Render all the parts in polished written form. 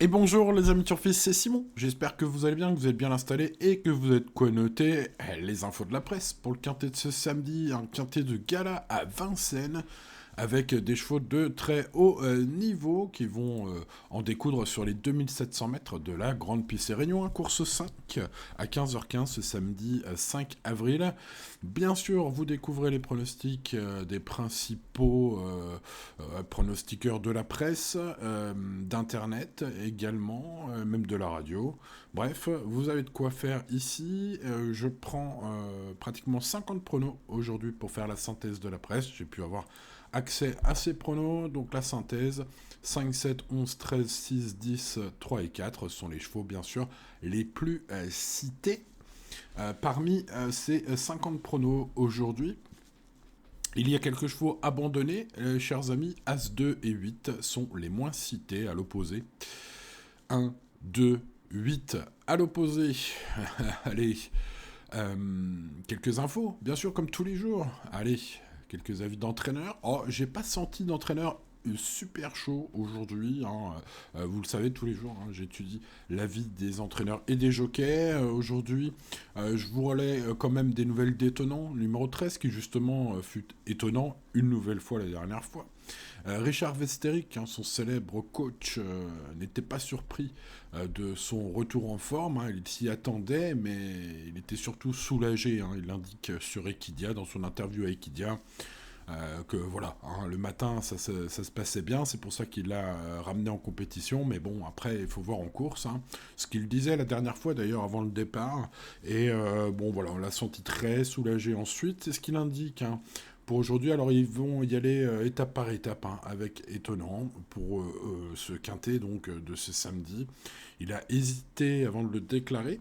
Et bonjour les amis turfistes, c'est Simon. J'espère que vous allez bien, que vous êtes bien installés et que vous êtes quoi noter les infos de la presse pour le quintet de ce samedi, un quintet de gala à Vincennes avec des chevaux de très haut niveau qui vont en découdre sur les 2700 mètres de la Grande Piste et Réunion, course 5 à 15h15 ce samedi 5 avril. Bien sûr, vous découvrez les pronostics des principaux pronostiqueurs de la presse, d'internet également, même de la radio. Bref, vous avez de quoi faire ici. Je prends pratiquement 50 pronos aujourd'hui pour faire la synthèse de la presse. J'ai pu avoir accès à ces pronos, donc la synthèse, 5, 7, 11, 13, 6, 10, 3 et 4 sont les chevaux bien sûr les plus cités. Parmi ces 50 pronos aujourd'hui, il y a quelques chevaux abandonnés, chers amis, As 2 et 8 sont les moins cités à l'opposé. 1, 2, 8 à l'opposé. Allez, quelques infos, bien sûr, comme tous les jours. Allez, quelques avis d'entraîneurs. Oh, j'ai pas senti d'entraîneur super chaud aujourd'hui. Vous le savez, tous les jours, j'étudie l'avis des entraîneurs et des jockeys. Aujourd'hui, je vous relais quand même des nouvelles d'étonnant. Numéro 13, qui justement fut étonnant une nouvelle fois la dernière fois. Richard Westerick, son célèbre coach, n'était pas surpris de son retour en forme. Il s'y attendait, mais il était surtout soulagé. Il l'indique sur Equidia, dans son interview à Equidia, que voilà, le matin ça se passait bien, c'est pour ça qu'il l'a ramené en compétition, mais bon, après il faut voir en course, ce qu'il disait la dernière fois d'ailleurs avant le départ, et bon voilà, on l'a senti très soulagé ensuite, c'est ce qu'il indique. Pour aujourd'hui, alors ils vont y aller étape par étape, avec étonnant pour ce quintet donc de ce samedi. Il a hésité avant de le déclarer.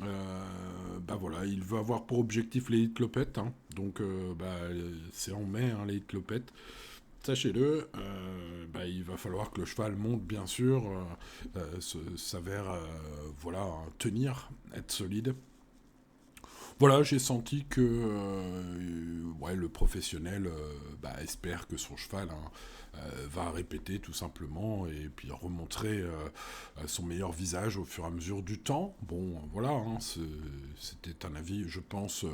Bah voilà, il veut avoir pour objectif les hit-clopettes, donc c'est en mai les hit-clopettes. Sachez-le, il va falloir que le cheval monte, bien sûr, s'avère voilà, tenir, être solide. Voilà, j'ai senti que ouais, le professionnel espère que son cheval va répéter tout simplement et puis remontrer son meilleur visage au fur et à mesure du temps. Bon, voilà, c'était un avis, je pense,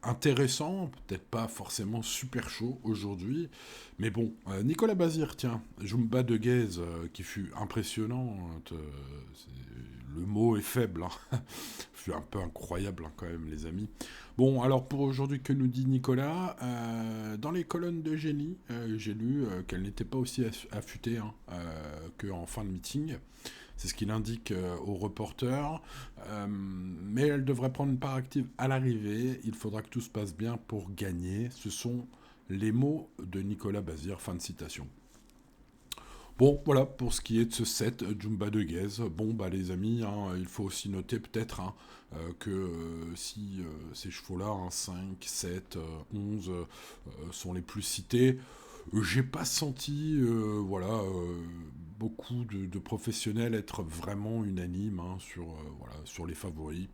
intéressant, peut-être pas forcément super chaud aujourd'hui, mais bon, Nicolas Bazir, tiens, Jumba de Guez, qui fut impressionnant, le mot est faible, fut un peu incroyable quand même les amis. Bon, alors pour aujourd'hui, que nous dit Nicolas? Dans les colonnes de Génie, j'ai lu qu'elle n'était pas aussi affûtée qu'en fin de meeting. C'est ce qu'il indique au reporter. Mais elle devrait prendre une part active à l'arrivée. Il faudra que tout se passe bien pour gagner. Ce sont les mots de Nicolas Bazir. Fin de citation. Bon, voilà, pour ce qui est de ce set Jumba de Guez. Bon, les amis, il faut aussi noter peut-être que si ces chevaux-là, 5, 7, 11, sont les plus cités, j'ai pas senti beaucoup de professionnels être vraiment unanimes sur les favoris,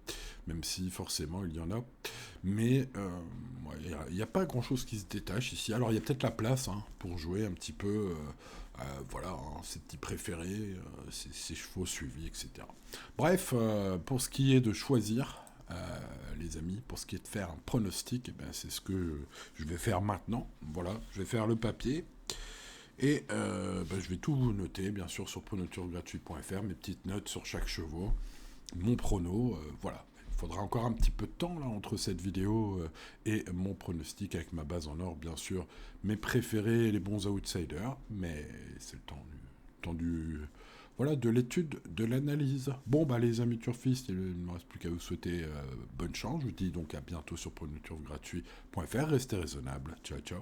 même si forcément il y en a. Mais il n'y a pas grand-chose qui se détache ici. Alors il y a peut-être la place pour jouer un petit peu ses petits préférés, ses chevaux suivis, etc. Bref, pour ce qui est de choisir, les amis, pour ce qui est de faire un pronostic, c'est ce que je vais faire maintenant. Voilà, je vais faire le papier. Et je vais tout vous noter, bien sûr, sur pronoturgratuit.fr, mes petites notes sur chaque chevaux, mon prono, voilà. Il faudra encore un petit peu de temps là entre cette vidéo et mon pronostic avec ma base en or, bien sûr, mes préférés et les bons outsiders, mais c'est le temps de l'étude, de l'analyse. Bon, les amis turfistes, il ne me reste plus qu'à vous souhaiter bonne chance. Je vous dis donc à bientôt sur pronoturgratuit.fr. Restez raisonnables. Ciao, ciao.